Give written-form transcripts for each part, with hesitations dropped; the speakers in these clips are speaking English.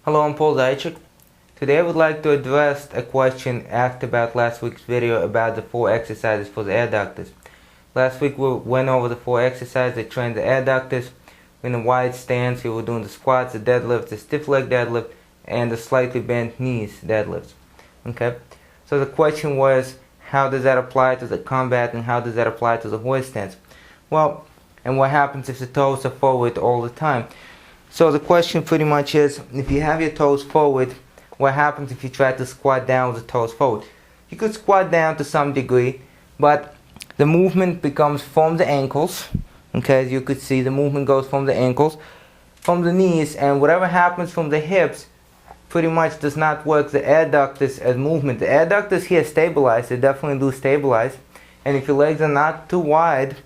Hello, I'm Paul Zaychik. Today I would like to address a question asked about last week's video about the 4 exercises for the adductors. Last week we went over the 4 exercises that trained the adductors in a wide stance. We were doing the squats, the deadlift, the stiff leg deadlift, and the slightly bent knees deadlifts. Okay? So the question was, how does that apply to the combat and how does that apply to the horse stance? Well, and what happens if the toes are forward all the time? So the question pretty much is, if you have your toes forward, what happens if you try to squat down with the toes forward? You could squat down to some degree, but the movement becomes from the ankles. Okay, as you could see, the movement goes from the ankles, from the knees, and whatever happens from the hips pretty much does not work the adductors as movement. The adductors here stabilize, they definitely do stabilize, and if your legs are not too wide,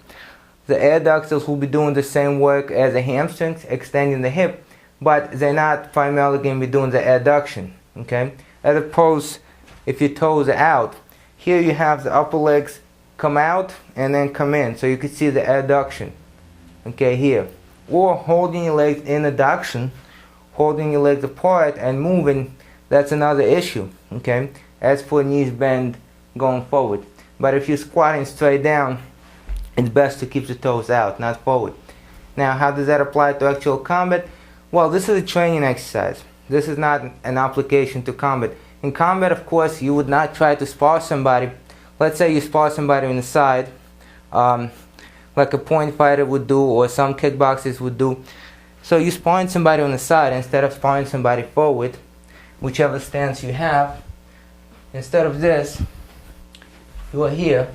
the adductors will be doing the same work as the hamstrings, extending the hip, but they're not primarily going to be doing the adduction, okay? As opposed, if your toes are out, here you have the upper legs come out and then come in, so you can see the adduction, okay, here. Or holding your legs in adduction, holding your legs apart and moving, that's another issue, okay? As for knees bend going forward. But if you're squatting straight down, it's best to keep the toes out, not forward. Now, how does that apply to actual combat? Well, this is a training exercise. This is not an application to combat. In combat, of course, you would not try to spar somebody. Let's say you spar somebody on the side, like a point fighter would do, or some kickboxers would do. So you sparring somebody on the side instead of sparring somebody forward, whichever stance you have. Instead of this, you are here,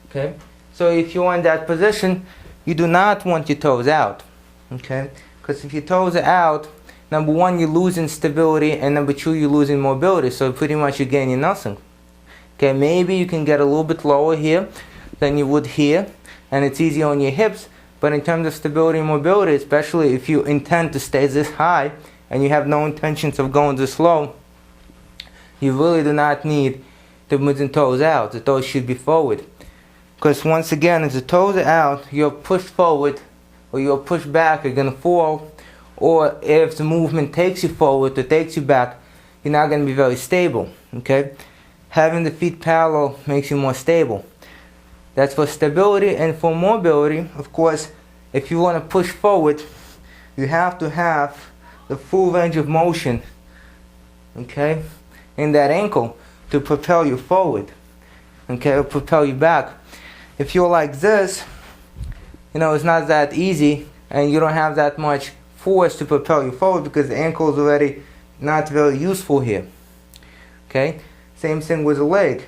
okay? So if you're in that position, you do not want your toes out, okay? Because if your toes are out, number one, you're losing stability, and number two, you're losing mobility. So pretty much you're gaining nothing. Okay, maybe you can get a little bit lower here than you would here, and it's easier on your hips. But in terms of stability and mobility, especially if you intend to stay this high and you have no intentions of going this low, you really do not need to move the toes out. The toes should be forward. Because once again, if the toes are out, you're pushed forward or you're pushed back, you're going to fall. Or if the movement takes you forward or takes you back, you're not going to be very stable. Okay? Having the feet parallel makes you more stable. That's for stability. And for mobility, of course, if you want to push forward, you have to have the full range of motion, okay, in that ankle to propel you forward, okay, or propel you back. If you're like this, you know, it's not that easy, and you don't have that much force to propel you forward because the ankle is already not very useful here. Okay? Same thing with the leg.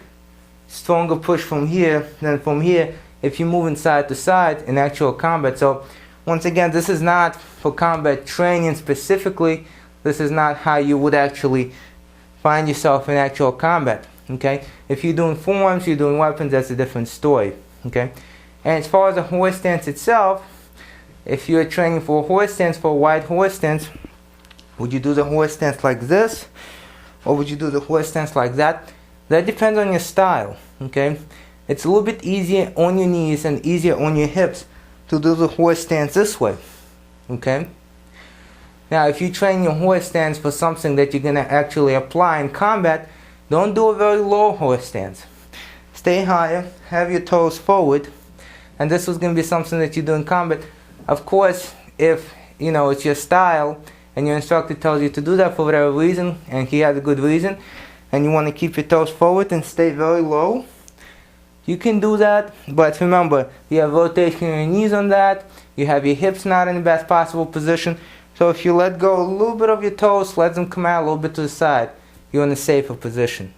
Stronger push from here than from here if you're moving side to side in actual combat. So, once again, this is not for combat training specifically. This is not how you would actually find yourself in actual combat. Okay? If you're doing forms, you're doing weapons, that's a different story. Okay? And as far as the horse stance itself, if you're training for a horse stance, for a wide horse stance, would you do the horse stance like this? Or would you do the horse stance like that? That depends on your style. Okay? It's a little bit easier on your knees and easier on your hips to do the horse stance this way. Okay? Now, if you train your horse stance for something that you're going to actually apply in combat, don't do a very low horse stance. Stay higher, have your toes forward, and this is going to be something that you do in combat. Of course, if you know it's your style and your instructor tells you to do that for whatever reason, and he has a good reason, and you want to keep your toes forward and stay very low, you can do that. But remember, you have rotation in your knees on that, you have your hips not in the best possible position, so if you let go a little bit of your toes, let them come out a little bit to the side, you're in a safer position.